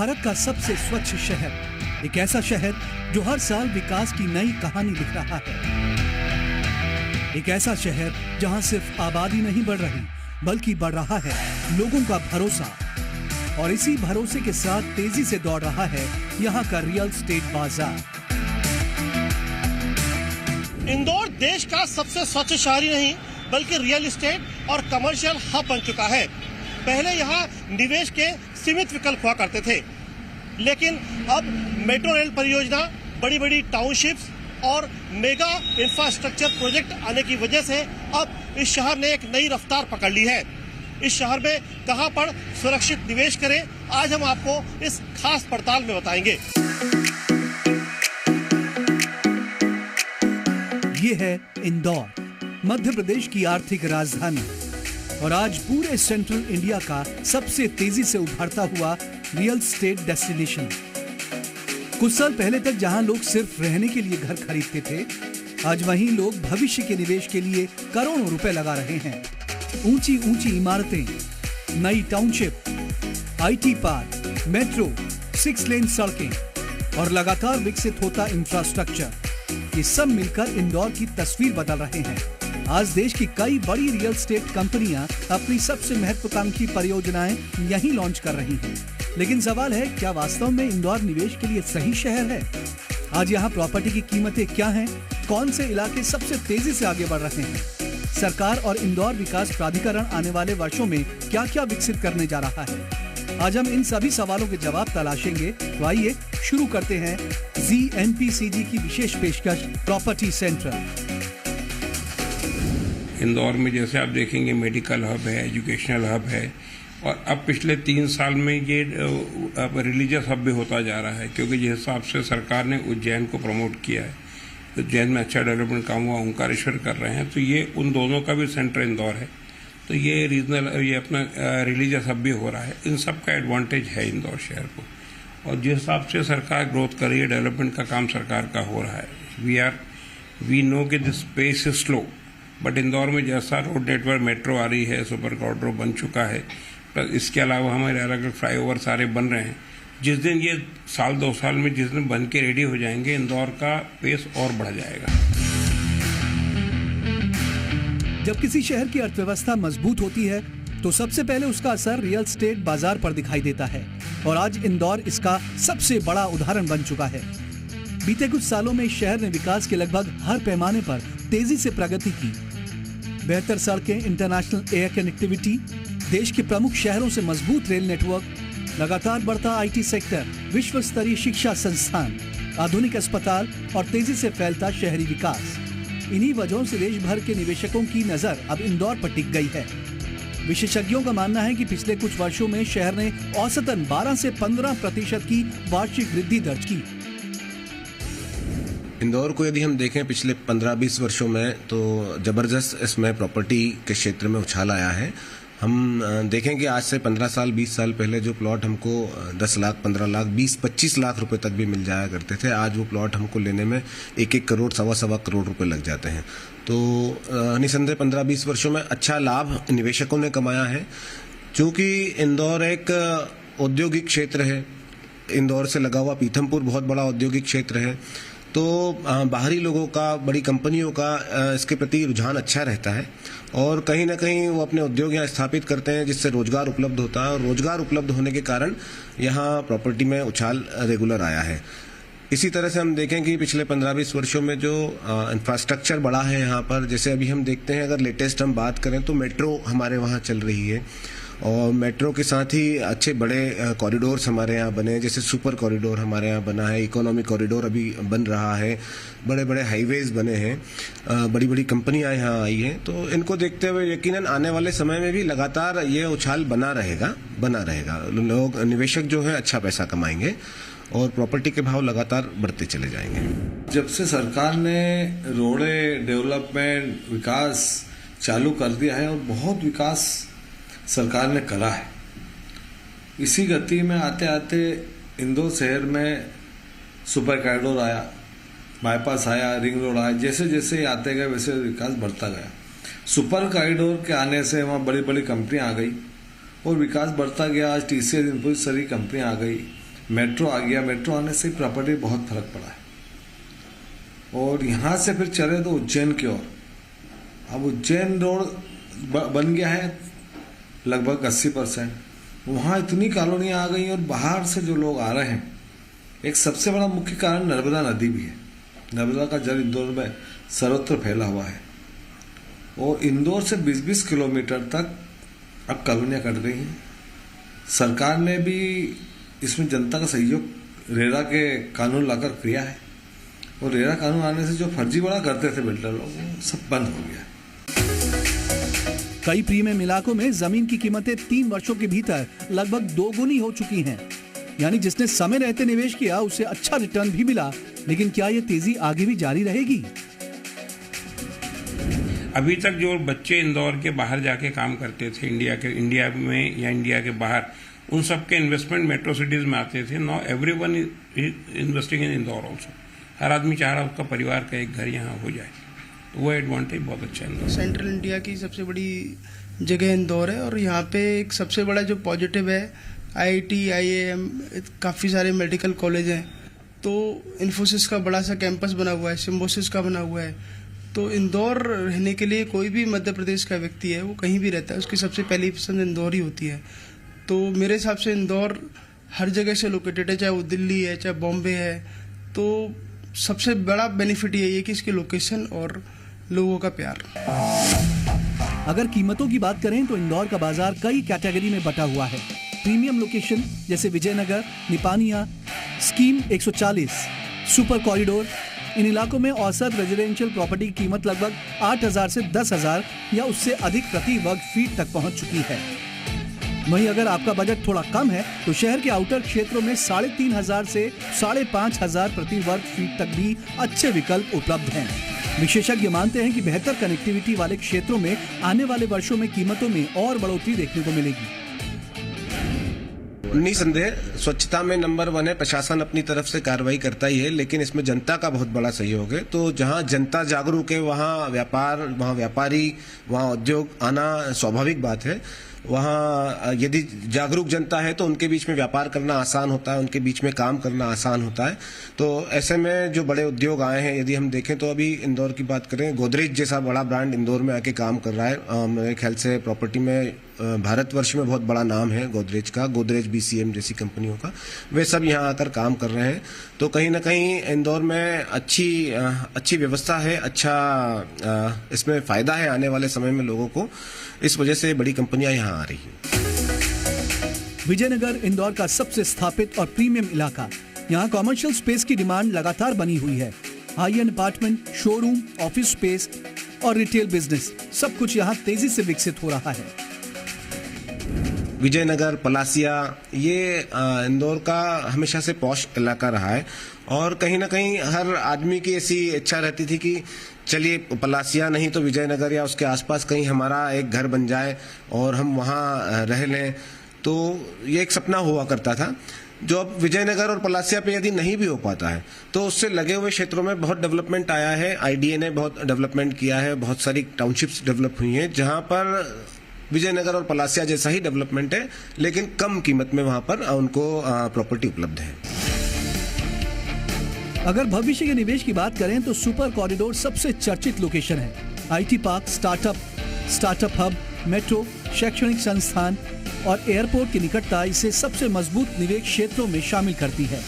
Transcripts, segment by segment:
भारत का सबसे स्वच्छ शहर, एक ऐसा शहर जो हर साल विकास की नई कहानी लिख रहा है। एक ऐसा शहर जहां सिर्फ आबादी नहीं बढ़ रही बल्कि बढ़ रहा है लोगों का भरोसा, और इसी भरोसे के साथ तेजी से दौड़ रहा है यहां का रियल एस्टेट बाजार। इंदौर देश का सबसे स्वच्छ शहर ही नहीं बल्कि रियल एस्टेट और कमर्शियल हब बन चुका है। पहले यहाँ निवेश के सीमित विकल्प हुआ करते थे, लेकिन अब मेट्रो रेल परियोजना, बड़ी बड़ी टाउनशिप्स और मेगा इंफ्रास्ट्रक्चर प्रोजेक्ट आने की वजह से अब इस शहर ने एक नई रफ्तार पकड़ ली है। इस शहर में कहां पर सुरक्षित निवेश करें, आज हम आपको इस खास पड़ताल में बताएंगे। ये है इंदौर, मध्य प्रदेश की आर्थिक राजधानी, और आज पूरे सेंट्रल इंडिया का सबसे तेजी से उभरता हुआ रियल एस्टेट डेस्टिनेशन। कुछ साल पहले तक जहां लोग सिर्फ रहने के लिए घर खरीदते थे, आज वहीं लोग भविष्य के निवेश के लिए करोड़ों रुपए लगा रहे हैं। ऊंची ऊंची इमारतें, नई टाउनशिप, आईटी पार्क, मेट्रो, 6 लेन सड़कें और लगातार विकसित होता इंफ्रास्ट्रक्चर, ये सब मिलकर इंदौर की तस्वीर बदल रहे हैं। आज देश की कई बड़ी रियल एस्टेट कंपनियां अपनी सबसे महत्वाकांक्षी परियोजनाएं यहीं लॉन्च कर रही हैं। लेकिन सवाल है, क्या वास्तव में इंदौर निवेश के लिए सही शहर है? आज यहाँ प्रॉपर्टी की कीमतें क्या हैं? कौन से इलाके सबसे तेजी से आगे बढ़ रहे हैं? सरकार और इंदौर विकास प्राधिकरण आने वाले वर्षों में क्या क्या विकसित करने जा रहा है? आज हम इन सभी सवालों के जवाब तलाशेंगे। तो आइए शुरू करते हैं ZNPCG की विशेष पेशकश प्रॉपर्टी सेंट्रल। इंदौर में जैसे आप देखेंगे मेडिकल हब है, एजुकेशनल हब है, और अब पिछले 3 साल में ये अब रिलीजियस हब भी होता जा रहा है, क्योंकि जिस हिसाब से सरकार ने उज्जैन को प्रमोट किया है, उज्जैन में अच्छा डेवलपमेंट काम हुआ, ओंकारेश्वर कर रहे हैं, तो ये उन दोनों का भी सेंटर इंदौर है। तो ये रीजनल, ये अपना रिलीजियस हब भी हो रहा है। इन सब का एडवांटेज है इंदौर शहर को, और जिस हिसाब से सरकार ग्रोथ कर रही है, डेवलपमेंट का काम सरकार का हो रहा है। वी नो कि this pace is slow, but Indore में जैसा रोड नेटवर्क, मेट्रो आ रही है, सुपर कॉरिडोर बन चुका है, प्लस इसके अलावा हमारे अलग अलग फ्लाईओवर सारे बन रहे हैं। जिस दिन ये 1-2 साल में जिस दिन बन के रेडी हो जाएंगे, इंदौर का पेस और बढ़ जाएगा। जब किसी शहर की अर्थव्यवस्था मजबूत होती है तो सबसे पहले उसका असर रियल एस्टेट बाजार पर दिखाई देता है, और आज इंदौर इसका सबसे बड़ा उदाहरण बन चुका है। बीते कुछ सालों में शहर ने विकास के लगभग हर पैमाने पर तेजी से प्रगति की। बेहतर सड़कें, इंटरनेशनल एयर कनेक्टिविटी, देश के प्रमुख शहरों से मजबूत रेल नेटवर्क, लगातार बढ़ता आईटी सेक्टर, विश्व स्तरीय शिक्षा संस्थान, आधुनिक अस्पताल और तेजी से फैलता शहरी विकास। इन्हीं वजहों से देश भर के निवेशकों की नजर अब इंदौर पर टिक गई है। विशेषज्ञों का मानना है कि पिछले कुछ वर्षों में शहर ने औसतन 12 से 15% की वार्षिक वृद्धि दर्ज की। इंदौर को यदि हम देखें पिछले 15-20 वर्षों में, तो जबरदस्त इसमें प्रॉपर्टी के क्षेत्र में उछाल आया है। हम देखें कि आज से 15 साल 20 साल पहले जो प्लॉट हमको 10 लाख, 15 लाख, 20-25 लाख रुपए तक भी मिल जाया करते थे, आज वो प्लॉट हमको लेने में 1-1 करोड़, 1.25 करोड़ रुपए लग जाते हैं। तो निसंदेह 15-20 वर्षों में अच्छा लाभ निवेशकों ने कमाया है। चूँकि इंदौर एक औद्योगिक क्षेत्र है, इंदौर से लगा हुआ पीथमपुर बहुत बड़ा औद्योगिक क्षेत्र है, तो बाहरी लोगों का, बड़ी कंपनियों का इसके प्रति रुझान अच्छा रहता है, और कहीं ना कहीं वो अपने उद्योग यहाँ स्थापित करते हैं, जिससे रोजगार उपलब्ध होता है, और रोजगार उपलब्ध होने के कारण यहाँ प्रॉपर्टी में उछाल रेगुलर आया है। इसी तरह से हम देखें कि पिछले 15-20 वर्षों में जो इंफ्रास्ट्रक्चर बढ़ा है यहाँ पर, जैसे अभी हम देखते हैं, अगर लेटेस्ट हम बात करें तो मेट्रो हमारे वहाँ चल रही है, और मेट्रो के साथ ही अच्छे बड़े कॉरिडोर्स हमारे यहाँ बने, जैसे सुपर कॉरिडोर हमारे यहाँ बना है, इकोनॉमिक कॉरिडोर अभी बन रहा है, बड़े बड़े हाईवेज बने हैं, बड़ी बड़ी कंपनियां यहाँ आई हैं। तो इनको देखते हुए यकीनन आने वाले समय में भी लगातार ये उछाल बना रहेगा। लोग, निवेशक जो है अच्छा पैसा कमाएंगे, और प्रॉपर्टी के भाव लगातार बढ़ते चले जाएंगे। जब से सरकार ने रोडे डेवलपमेंट विकास चालू कर दिया है, और बहुत विकास सरकार ने करा है, इसी गति में आते आते इंदौर शहर में सुपर कॉरिडोर आया, बाईपास आया, रिंग रोड आया, जैसे जैसे आते गए वैसे विकास बढ़ता गया। सुपर कॉरिडोर के आने से वहाँ बड़ी बड़ी कंपनियाँ आ गई और विकास बढ़ता गया। आज TCS इन्फोसिस सारी कंपनियाँ आ गई, मेट्रो आ गया, मेट्रो आने से प्रॉपर्टी बहुत फर्क पड़ा है। और यहाँ से फिर चले तो उज्जैन की ओर, अब उज्जैन रोड बन गया है लगभग 80%। वहाँ इतनी कॉलोनियाँ आ गई और बाहर से जो लोग आ रहे हैं, एक सबसे बड़ा मुख्य कारण नर्मदा नदी भी है। नर्मदा का जल इंदौर में सर्वत्र फैला हुआ है और इंदौर से 20-20 किलोमीटर तक अब कॉलोनियाँ कट गई हैं। सरकार ने भी इसमें जनता का सहयोग रेरा के कानून लाकर किया है और रेरा कानून आने से जो फर्जीवाड़ा करते थे बिल्डर लोग, वो सब बंद हो गया है। कई प्रीमियम इलाकों में जमीन की कीमतें 3 वर्षों के भीतर लगभग 2 गुनी हो चुकी हैं। यानी जिसने समय रहते निवेश किया उसे अच्छा रिटर्न भी मिला। लेकिन क्या ये तेजी आगे भी जारी रहेगी? अभी तक जो बच्चे इंदौर के बाहर जाके काम करते थे, इंडिया में या इंडिया के बाहर, उन सब के इन्वेस्टमेंट मेट्रो सिटीज में आते थे। Now everyone is investing in Indore also. हर आदमी चाह रहा है उसका परिवार का एक घर यहाँ हो जाए, तो वो एडवांटेज बहुत अच्छा है। सेंट्रल इंडिया की सबसे बड़ी जगह इंदौर है और यहाँ पे एक सबसे बड़ा जो पॉजिटिव है, IIT, IIM, काफ़ी सारे मेडिकल कॉलेज हैं। तो इन्फोसिस का बड़ा सा कैंपस बना हुआ है, सिम्बोसिस का बना हुआ है। तो इंदौर रहने के लिए कोई भी मध्य प्रदेश का व्यक्ति है, वो कहीं भी रहता है, उसकी सबसे पहली पसंद इंदौर ही होती है। तो मेरे हिसाब से इंदौर हर जगह से लोकेटेड है, चाहे वो दिल्ली है, चाहे बॉम्बे है। तो सबसे बड़ा बेनिफिट यही है कि इसकी लोकेशन और लोगों का प्यार। अगर कीमतों की बात करें तो इंदौर का बाजार कई कैटेगरी में बटा हुआ है। प्रीमियम लोकेशन जैसे Vijaynagar, Nipania, scheme 140, super corridor, इन इलाकों में औसत रेजिडेंशियल प्रॉपर्टी की कीमत लगभग 8,000 से 10,000 या उससे अधिक प्रति वर्ग फीट तक पहुंच चुकी है। वहीं अगर आपका बजट थोड़ा कम है तो शहर के आउटर क्षेत्रों में 3,500 से 5,500 प्रति वर्ग फीट तक भी अच्छे विकल्प उपलब्ध हैं। विशेषज्ञ मानते हैं कि बेहतर कनेक्टिविटी वाले क्षेत्रों में आने वाले वर्षों में कीमतों में और बढ़ोतरी देखने को मिलेगी। निसंदेह स्वच्छता में नंबर 1 है। प्रशासन अपनी तरफ से कार्रवाई करता ही है, लेकिन इसमें जनता का बहुत बड़ा सहयोग है। तो जहां जनता जागरूक है वहां व्यापार, वहां व्यापारी, वहां उद्योग आना स्वाभाविक बात है। वहाँ यदि जागरूक जनता है तो उनके बीच में व्यापार करना आसान होता है, उनके बीच में काम करना आसान होता है। तो ऐसे में जो बड़े उद्योग आए हैं, यदि हम देखें तो अभी इंदौर की बात करें, गोदरेज जैसा बड़ा ब्रांड इंदौर में आके काम कर रहा है। मेरे ख्याल से प्रॉपर्टी में भारतवर्ष में बहुत बड़ा नाम है गोदरेज का, गोदरेज BCM जैसी कंपनियों का। वे सब यहाँ आकर काम कर रहे हैं। तो कहीं ना कहीं इंदौर में अच्छी व्यवस्था है, अच्छा इसमें फायदा है आने वाले समय में लोगों को। इस वजह से बड़ी कंपनियां यहाँ आ रही हैं। विजयनगर इंदौर का सबसे स्थापित और प्रीमियम इलाका। यहाँ कॉमर्शियल स्पेस की डिमांड लगातार बनी हुई है। High and apartment, showroom, office space और रिटेल बिजनेस, सब कुछ यहाँ तेजी से विकसित हो रहा है। विजयनगर, पलासिया, ये इंदौर का हमेशा से पॉश इलाका रहा है और कहीं ना कहीं हर आदमी की ऐसी इच्छा रहती थी कि चलिए पलासिया नहीं तो विजयनगर या उसके आसपास कहीं हमारा एक घर बन जाए और हम वहाँ रह लें। तो ये एक सपना हुआ करता था, जो अब विजयनगर और पलासिया पे यदि नहीं भी हो पाता है तो उससे लगे हुए क्षेत्रों में बहुत डेवलपमेंट आया है। IDA ने बहुत डेवलपमेंट किया है, बहुत सारी टाउनशिप्स डेवलप हुई हैं जहाँ पर विजयनगर और पलासिया जैसा ही डेवलपमेंट है, लेकिन कम कीमत में वहाँ पर उनको प्रॉपर्टी उपलब्ध है। अगर भविष्य के निवेश की बात करें तो सुपर कॉरिडोर सबसे चर्चित लोकेशन है। IT park, startup hub, metro, शैक्षणिक संस्थान और एयरपोर्ट की निकटता इसे सबसे मजबूत निवेश क्षेत्रों में शामिल करती है।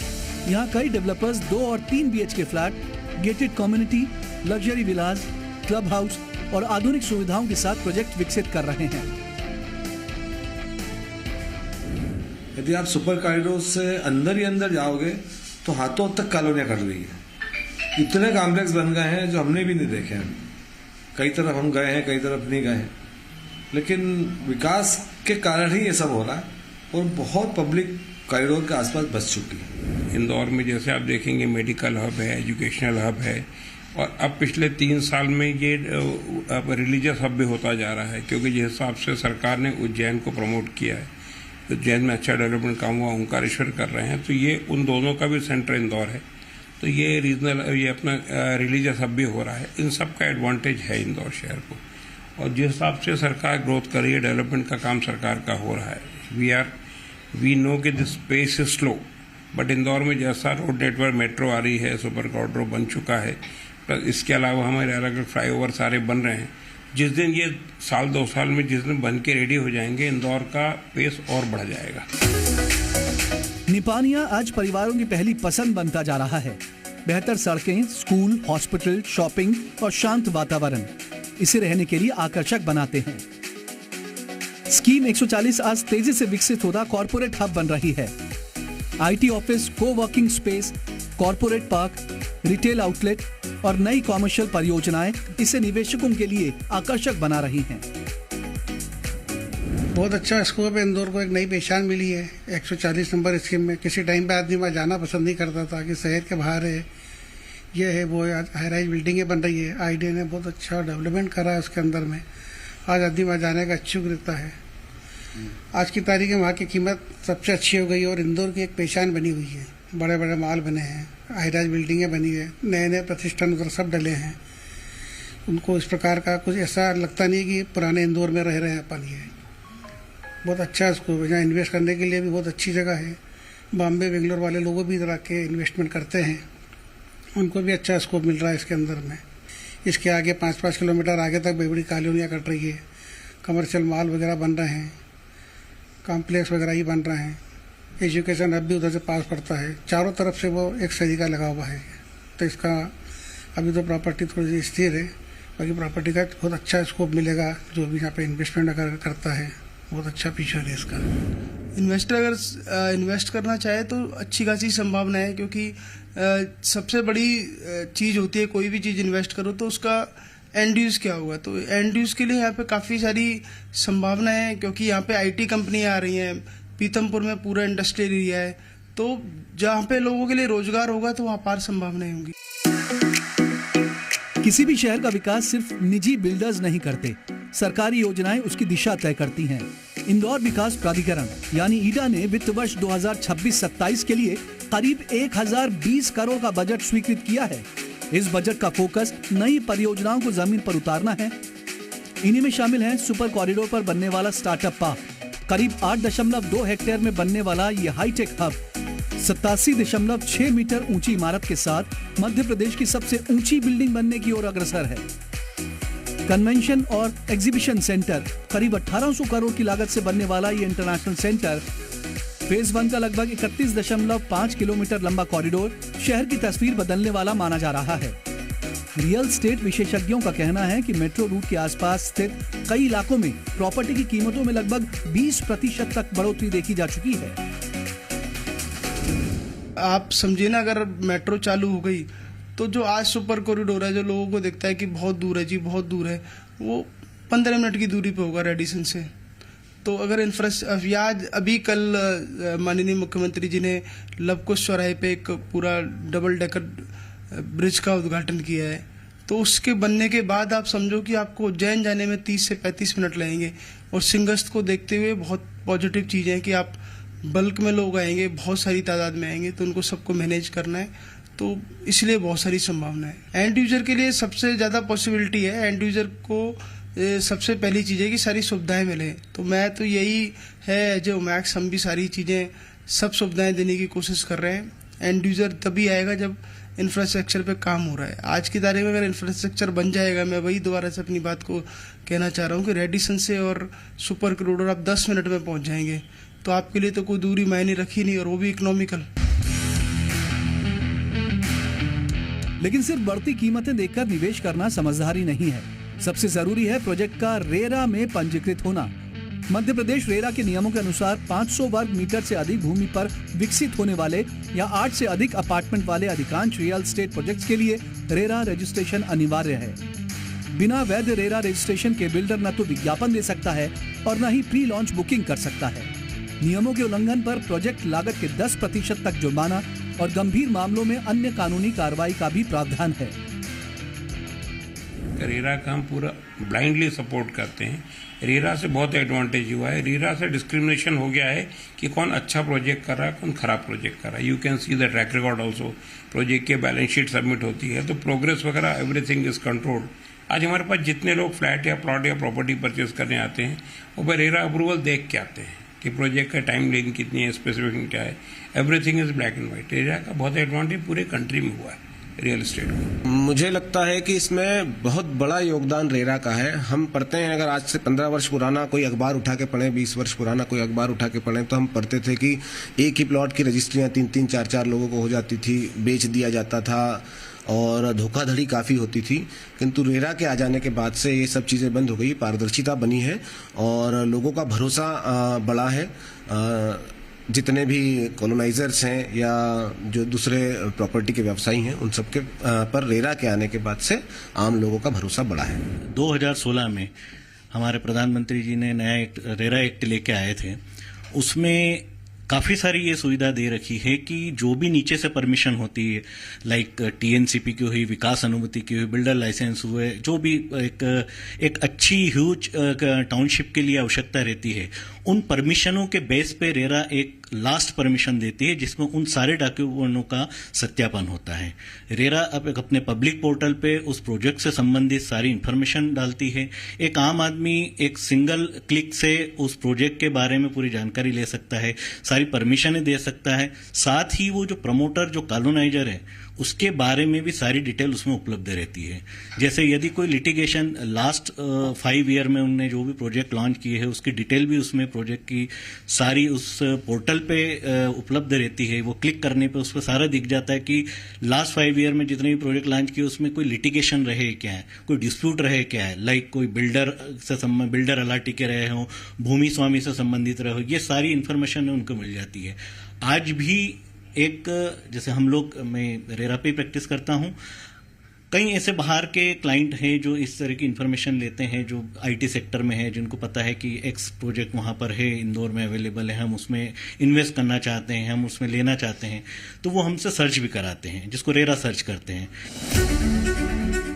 यहाँ कई डेवलपर्स 2 और 3 BHK flat, gated community, luxury villas, club house और आधुनिक सुविधाओं के साथ प्रोजेक्ट विकसित कर रहे हैं। यदि आप सुपर कॉरिडोर से अंदर ही अंदर जाओगे तो हाथों तक कॉलोनियाँ कर रही है। इतने कॉम्प्लेक्स बन गए हैं जो हमने भी नहीं देखे हैं। कई तरफ हम गए हैं, कई तरफ नहीं गए हैं, लेकिन विकास के कारण ही ये सब हो रहा है और बहुत पब्लिक कॉरिडोर के आसपास बस चुकी है। इंदौर में जैसे आप देखेंगे मेडिकल हब है, एजुकेशनल हब है और अब पिछले 3 साल में ये रिलीजियस हब भी होता जा रहा है, क्योंकि जिस हिसाब से सरकार ने उज्जैन को प्रमोट किया है, उज्जैन में अच्छा डेवलपमेंट काम हुआ, ओंकारेश्वर कर रहे हैं, तो ये उन दोनों का भी सेंटर इंदौर है। तो ये रीजनल, ये अपना रिलीजियस हब भी हो रहा है। इन सब का एडवांटेज है इंदौर शहर को। और जिस हिसाब से सरकार ग्रोथ कर रही है, डेवलपमेंट का काम सरकार का हो रहा है, वी नो कि this pace is slow, but Indore में जैसा रोड नेटवर्क मेट्रो आ रही है, सुपर कॉरिडोर बन चुका है, प्लस इसके अलावा हमारे अलग अलग फ्लाईओवर सारे बन रहे हैं, जिस दिन ये साल 2 साल में जिस दिन बन के रेडी हो जाएंगे, इंदौर का पेस और बढ़ जाएगा। निपानिया आज परिवारों की पहली पसंद बनता जा रहा है। बेहतर सड़कें, स्कूल, हॉस्पिटल, शॉपिंग और शांत वातावरण इसे रहने के लिए आकर्षक बनाते हैं। स्कीम 140 आज तेजी से विकसित होता कॉर्पोरेट हब बन रही है। IT office, co-working space, corporate park, retail outlet और नई कॉमर्शियल परियोजनाएं इसे निवेशकों के लिए आकर्षक बना रही हैं। बहुत अच्छा स्कोप है। इंदौर को एक नई पहचान मिली है 140 नंबर स्कीम में। किसी टाइम पे आदमी वहाँ जाना पसंद नहीं करता था कि शहर के बाहर है, ये है, वो है। हाई राइज बिल्डिंगें बन रही है। आईडी ने बहुत अच्छा डेवलपमेंट करा है उसके अंदर में। आज आदमी वहाँ जाने का इच्छुक रहता है। आज की तारीख में वहाँ की कीमत सबसे अच्छी हो गई और इंदौर की एक पहचान बनी हुई है। बड़े बड़े मॉल बने हैं, हाई राइज बिल्डिंगें बनी है, नए नए प्रतिष्ठान उधर सब डले हैं। उनको इस प्रकार का कुछ ऐसा लगता नहीं कि पुराने इंदौर में रह रहे हैं अपन। ये बहुत अच्छा स्कोप है। जहाँ इन्वेस्ट करने के लिए भी बहुत अच्छी जगह है। बॉम्बे, बेंगलोर वाले लोगों भी इधर आके इन्वेस्टमेंट करते हैं, उनको भी अच्छा स्कोप मिल रहा है इसके अंदर में। इसके आगे 5-5 किलोमीटर आगे तक बड़ी बड़ी कॉलोनियाँ कट रही है, कमर्शियल मॉल वगैरह बन रहे हैं, कॉम्प्लेक्स वगैरह ही बन रहे हैं। एजुकेशन अब भी उधर से पास पड़ता है। चारों तरफ से वो एक सरीका लगा हुआ है। तो इसका अभी तो प्रॉपर्टी थोड़ी सी स्थिर है, बाकी प्रॉपर्टी का बहुत अच्छा स्कोप मिलेगा। जो भी यहाँ पे इन्वेस्टमेंट अगर करता है, बहुत अच्छा फ्यूचर है इसका। इन्वेस्टर अगर इन्वेस्ट करना चाहे तो अच्छी खासी संभावना है, क्योंकि सबसे बड़ी चीज़ होती है कोई भी चीज़ इन्वेस्ट करो तो उसका एंड यूज़ क्या होगा। तो एंड यूज़ के लिए यहाँ पे काफ़ी सारी संभावना है, क्योंकि यहाँ पे आईटी कंपनियाँ आ रही हैं। पीतमपुर में पूरा इंडस्ट्रियल एरिया है, तो जहाँ पे लोगों के लिए रोजगार होगा तो वहाँ पार संभावनाएं होंगी। किसी भी शहर का विकास सिर्फ निजी बिल्डर्स नहीं करते, सरकारी योजनाएं उसकी दिशा तय करती हैं। इंदौर विकास प्राधिकरण यानी ईडा ने वित्त वर्ष 2026-27 के लिए करीब 1020 करोड़ का बजट स्वीकृत किया है। इस बजट का फोकस नई परियोजनाओं को जमीन पर उतारना है। इन्हीं में शामिल है सुपर कॉरिडोर पर बनने वाला स्टार्टअप पार्क, करीब 8.2 हेक्टेयर में बनने वाला ये हाईटेक हब 87.6 मीटर ऊंची इमारत के साथ मध्य प्रदेश की सबसे ऊंची बिल्डिंग बनने की ओर अग्रसर है। कन्वेंशन और एग्जीबिशन सेंटर, करीब 1800 करोड़ की लागत से बनने वाला ये इंटरनेशनल सेंटर, फेज 1 का लगभग 31.5 किलोमीटर लंबा कॉरिडोर शहर की तस्वीर बदलने वाला माना जा रहा है। रियल स्टेट विशेषज्ञों का कहना है कि मेट्रो रूट के आसपास स्थित कई इलाकों में प्रॉपर्टी की कीमतों में लगभग 20% तक बढ़ोतरी देखी जा चुकी है। आप समझिए ना, अगर मेट्रो चालू हो गई तो जो आज सुपर कॉरिडोर है, जो लोगों को दिखता है कि बहुत दूर है जी, बहुत दूर है, वो 15 मिनट की दूरी पे होगा रेडिसन से। तो अगर अभी कल माननीय मुख्यमंत्री जी ने लवकुश चौराहे पे एक पूरा डबल डेकर ब्रिज का उद्घाटन किया है, तो उसके बनने के बाद आप समझो कि आपको उज्जैन जाने में 30 से 35 मिनट लगेंगे। और सिंहस्थ को देखते हुए बहुत पॉजिटिव चीज़ है कि आप बल्क में लोग आएंगे, बहुत सारी तादाद में आएंगे, तो उनको सबको मैनेज करना है, तो इसलिए बहुत सारी संभावना है। एंड यूजर के लिए सबसे ज़्यादा पॉसिबिलिटी है। एंड यूजर को सबसे पहली चीज़ है कि सारी सुविधाएं मिले। तो मैं तो यही है जो मैक्स, हम भी सारी चीज़ें, सब सुविधाएं देने की कोशिश कर रहे हैं। एंड यूजर तभी आएगा जब इंफ्रास्ट्रक्चर पे काम हो रहा है। आज की तारीख में अगर इंफ्रास्ट्रक्चर बन जाएगा, मैं वही दोबारा से अपनी बात को कहना चाह रहा हूँ कि रेडिसन से और सुपर कॉरिडोर आप 10 मिनट में पहुँच जाएंगे, तो आपके लिए तो कोई दूरी मायने रखी नहीं, और वो भी इकोनॉमिकल। लेकिन सिर्फ बढ़ती कीमतें देखकर निवेश करना समझदारी नहीं है। सबसे जरूरी है प्रोजेक्ट का रेरा में पंजीकृत होना। मध्य प्रदेश रेरा के नियमों के अनुसार 500 वर्ग मीटर से अधिक भूमि पर विकसित होने वाले या 8 से अधिक अपार्टमेंट वाले अधिकांश रियल एस्टेट प्रोजेक्ट्स के लिए रेरा रजिस्ट्रेशन अनिवार्य है। बिना वैध रेरा रजिस्ट्रेशन के बिल्डर न तो विज्ञापन दे सकता है और न ही प्री लॉन्च बुकिंग कर सकता है। नियमों के उल्लंघन पर प्रोजेक्ट लागत के 10% तक जुर्माना और गंभीर मामलों में अन्य कानूनी कार्रवाई का भी प्रावधान है। रेरा का हम पूरा ब्लाइंडली सपोर्ट करते हैं। रेरा से बहुत एडवांटेज हुआ है। रेरा से डिस्क्रिमिनेशन हो गया है कि कौन अच्छा प्रोजेक्ट कर रहा है, कौन खराब प्रोजेक्ट कर रहा है। You can see the track record also. Project के बैलेंस शीट सबमिट होती है, तो प्रोग्रेस वगैरह एवरीथिंग इज कंट्रोल्ड। आज हमारे पास जितने लोग फ्लैट या प्लॉट या प्रॉपर्टी परचेज करने आते हैं, वो रेरा अप्रूवल देख के आते हैं कि प्रोजेक्ट का टाइम लाइन कितनी है, स्पेसिफिकेशन क्या है। Everything is black and white. RERA का बहुत एडवांटेज पूरे कंट्री में हुआ है रियल एस्टेट में। मुझे लगता है कि इसमें बहुत बड़ा योगदान रेरा का है। हम पढ़ते हैं, अगर आज से 15 वर्ष पुराना कोई अखबार उठा के पढ़ें, 20 वर्ष पुराना कोई अखबार उठा के पढ़ें, तो हम पढ़ते थे कि एक ही प्लॉट की रजिस्ट्रियां 3-3, 4-4 लोगों को हो जाती थी, बेच दिया जाता था और धोखाधड़ी काफ़ी होती थी। किंतु रेरा के आ जाने के बाद से ये सब चीज़ें बंद हो गई, पारदर्शिता बनी है और लोगों का भरोसा बढ़ा है। जितने भी कॉलोनाइजर्स हैं या जो दूसरे प्रॉपर्टी के व्यवसायी हैं, उन सबके पर रेरा के आने के बाद से आम लोगों का भरोसा बढ़ा है। 2016 में हमारे प्रधानमंत्री जी ने नया रेरा एक्ट लेके आए थे। उसमें काफ़ी सारी ये सुविधा दे रखी है कि जो भी नीचे से परमिशन होती है, लाइक टीएनसीपी की हुई, विकास अनुमति की हुई, बिल्डर लाइसेंस हुए, जो भी एक अच्छी ह्यूज टाउनशिप के लिए आवश्यकता रहती है, उन परमिशनों के बेस पे रेरा एक लास्ट परमिशन देती है जिसमें उन सारे डॉक्यूमेंटों का सत्यापन होता है। रेरा अब एक अपने पब्लिक पोर्टल पे उस प्रोजेक्ट से संबंधित सारी इन्फॉर्मेशन डालती है। एक आम आदमी एक सिंगल क्लिक से उस प्रोजेक्ट के बारे में पूरी जानकारी ले सकता है, सारी परमिशनें दे सकता है। साथ ही वो जो प्रमोटर, जो कॉलोनाइजर है, उसके बारे में भी सारी डिटेल उसमें उपलब्ध रहती है। जैसे यदि कोई लिटिगेशन लास्ट 5 ईयर में उनने जो भी प्रोजेक्ट लॉन्च किए हैं, उसकी डिटेल भी उसमें प्रोजेक्ट की सारी उस पोर्टल पे उपलब्ध रहती है। वो क्लिक करने पे उसको सारा दिख जाता है कि लास्ट 5 ईयर में जितने भी प्रोजेक्ट लॉन्च किए उसमें कोई लिटिगेशन रहे क्या है, कोई डिस्प्यूट रहे क्या है, लाइक कोई बिल्डर अलाटी के रहे हों, भूमि स्वामी से संबंधित रहे हो, ये सारी इन्फॉर्मेशन उनको मिल जाती है। आज भी एक, जैसे हम लोग, मैं रेरा पे प्रैक्टिस करता हूं, कई ऐसे बाहर के क्लाइंट हैं जो इस तरह की इन्फॉर्मेशन लेते हैं, जो आईटी सेक्टर में है, जिनको पता है कि एक्स प्रोजेक्ट वहां पर है, इंदौर में अवेलेबल है, हम उसमें इन्वेस्ट करना चाहते हैं, हम उसमें लेना चाहते हैं, तो वो हमसे सर्च भी कराते हैं, जिसको रेरा सर्च करते हैं।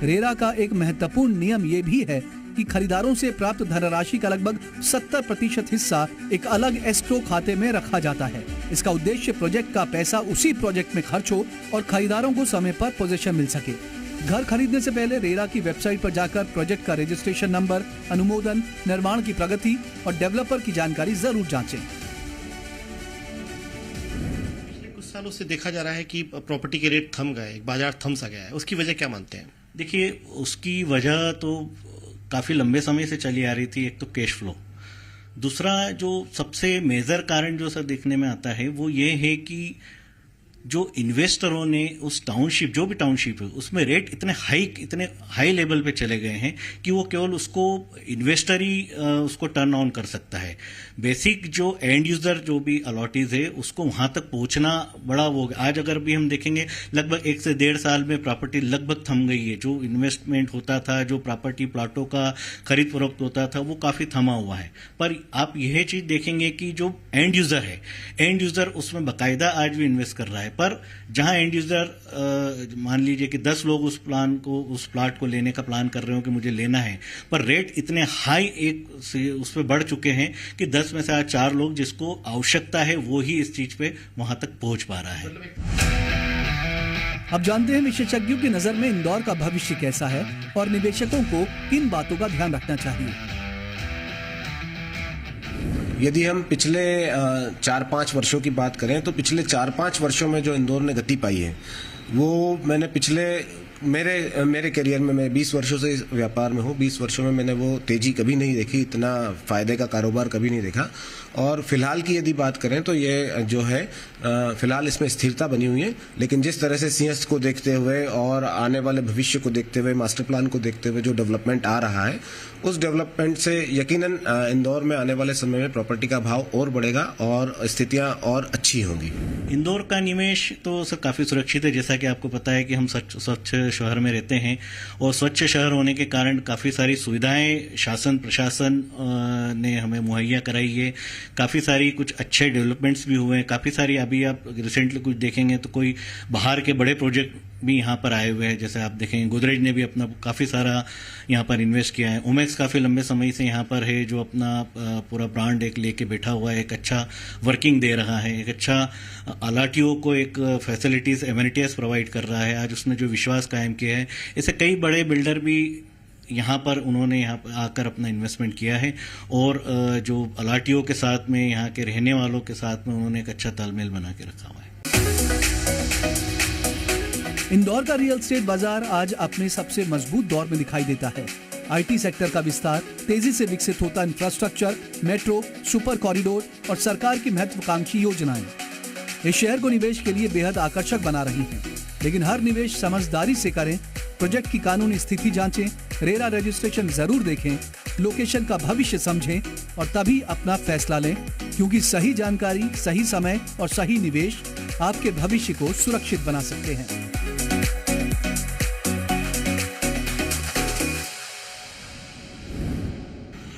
रेरा का एक महत्वपूर्ण नियम ये भी है कि खरीदारों से प्राप्त धनराशि का लगभग 70% हिस्सा एक अलग एस्क्रो खाते में रखा जाता है। इसका उद्देश्य प्रोजेक्ट का पैसा उसी प्रोजेक्ट में खर्च हो और खरीदारों को समय पर पोजीशन मिल सके। घर खरीदने से पहले रेरा की वेबसाइट पर जाकर प्रोजेक्ट का रजिस्ट्रेशन नंबर, अनुमोदन, निर्माण की प्रगति और डेवलपर की जानकारी जरूर जांचें। कुछ सालों से देखा जा रहा है कि प्रॉपर्टी के रेट थम गए, बाजार थम सा गया है, उसकी वजह क्या मानते हैं? देखिए, उसकी वजह तो काफ़ी लंबे समय से चली आ रही थी। एक तो कैश फ्लो, दूसरा जो सबसे मेजर कारण जो सर देखने में आता है वो ये है कि जो इन्वेस्टरों ने उस टाउनशिप, जो भी टाउनशिप है, उसमें रेट इतने हाई लेवल पे चले गए हैं कि वो केवल उसको इन्वेस्टर ही उसको टर्न ऑन कर सकता है। बेसिक जो एंड यूजर, जो भी अलॉटीज है, उसको वहां तक पहुंचना बड़ा वो। आज अगर भी हम देखेंगे, लगभग 1 से 1.5 साल में प्रॉपर्टी लगभग थम गई है। जो इन्वेस्टमेंट होता था, जो प्रॉपर्टी प्लाटों का खरीद फरोख्त होता था, वो काफी थमा हुआ है। पर आप यह चीज देखेंगे कि जो एंड यूजर है, एंड यूजर उसमें बाकायदा आज भी इन्वेस्ट कर रहा है। पर जहां एंड यूजर, मान लीजिए कि 10 लोग उस प्लाट को लेने का प्लान कर रहे हो कि मुझे लेना है, पर रेट इतने हाई उस पर बढ़ चुके हैं कि 10 में से आज 4 लोग जिसको आवश्यकता है वो ही इस चीज पे वहां तक पहुंच पा रहा है। अब जानते हैं विशेषज्ञों की नजर में इंदौर का भविष्य कैसा है और निवेशकों को किन बातों का ध्यान रखना चाहिए। यदि हम पिछले 4-5 वर्षों की बात करें तो पिछले 4-5 वर्षों में जो इंदौर ने गति पाई है, वो मैंने मेरे करियर में, मैं 20 वर्षों से इस व्यापार में हूँ, 20 वर्षों में मैंने वो तेजी कभी नहीं देखी, इतना फायदे का कारोबार कभी नहीं देखा। और फिलहाल की यदि बात करें तो ये जो है, फिलहाल इसमें स्थिरता बनी हुई है। लेकिन जिस तरह से सिंहस्थ को देखते हुए और आने वाले भविष्य को देखते हुए, मास्टर प्लान को देखते हुए जो डेवलपमेंट आ रहा है, उस डेवलपमेंट से यकीनन इंदौर में आने वाले समय में प्रॉपर्टी का भाव और बढ़ेगा और स्थितियां और अच्छी होंगी। इंदौर का निवेश तो सर काफी सुरक्षित है। जैसा कि आपको पता है कि हम स्वच्छ शहर में रहते हैं और स्वच्छ शहर होने के कारण काफी सारी सुविधाएं शासन प्रशासन ने हमें मुहैया कराई है। काफी सारी कुछ अच्छे डेवलपमेंट्स भी हुए हैं। काफी सारी, अभी आप रिसेंटली कुछ देखेंगे तो कोई बाहर के बड़े प्रोजेक्ट भी यहाँ पर आए हुए हैं। जैसे आप देखेंगे गोदरेज ने भी अपना काफी सारा यहाँ पर इन्वेस्ट किया है। ओमेक्स काफी लंबे समय से यहाँ पर है, जो अपना पूरा ब्रांड एक लेके बैठा हुआ है, एक अच्छा वर्किंग दे रहा है, एक अच्छा अलाटियों को एक फैसिलिटीज, एमिनिटीज प्रोवाइड कर रहा है। आज उसने जो विश्वास कायम किया है, ऐसे कई बड़े बिल्डर भी यहाँ पर उन्होंने यहाँ पर आकर अपना इन्वेस्टमेंट किया है और जो अलाटियों के साथ में यहाँ के रहने वालों के साथ में उन्होंने एक अच्छा तालमेल बना के रखा हुआ है। इंदौर का रियल एस्टेट बाजार आज अपने सबसे मजबूत दौर में दिखाई देता है। आईटी सेक्टर का विस्तार, तेजी से विकसित होता इंफ्रास्ट्रक्चर, मेट्रो, सुपर कॉरिडोर और सरकार की महत्वाकांक्षी योजनाएं इस शहर को निवेश के लिए बेहद आकर्षक बना रही हैं। लेकिन हर निवेश समझदारी से करें, प्रोजेक्ट की कानूनी स्थिति जांचें, रेरा रजिस्ट्रेशन जरूर देखें, लोकेशन का भविष्य समझें और तभी अपना फैसला लें, क्योंकि सही जानकारी, सही समय और सही निवेश आपके भविष्य को सुरक्षित बना सकते हैं।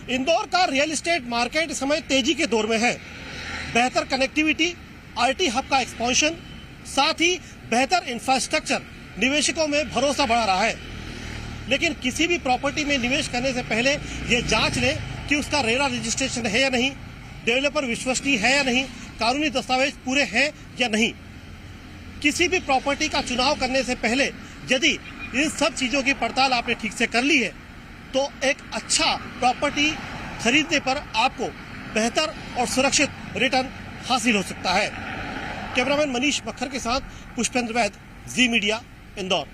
इंदौर का रियल एस्टेट मार्केट इस समय तेजी के दौर में है। बेहतर कनेक्टिविटी, आईटी हब का एक्सपेंशन, साथ ही बेहतर इंफ्रास्ट्रक्चर निवेशकों में भरोसा बढ़ा रहा है। लेकिन किसी भी प्रॉपर्टी में निवेश करने से पहले यह जांच लें कि उसका रेरा रजिस्ट्रेशन है या नहीं, डेवलपर विश्वसनीय है या नहीं, कानूनी दस्तावेज पूरे हैं या नहीं। किसी भी प्रॉपर्टी का चुनाव करने से पहले यदि इन सब चीजों की पड़ताल आपने ठीक से कर ली है तो एक अच्छा प्रॉपर्टी खरीदने पर आपको बेहतर और सुरक्षित रिटर्न हासिल हो सकता है। कैमरामैन मनीष मक्खर के साथ पुष्पेंद्र वैद, जी मीडिया, इंदौर।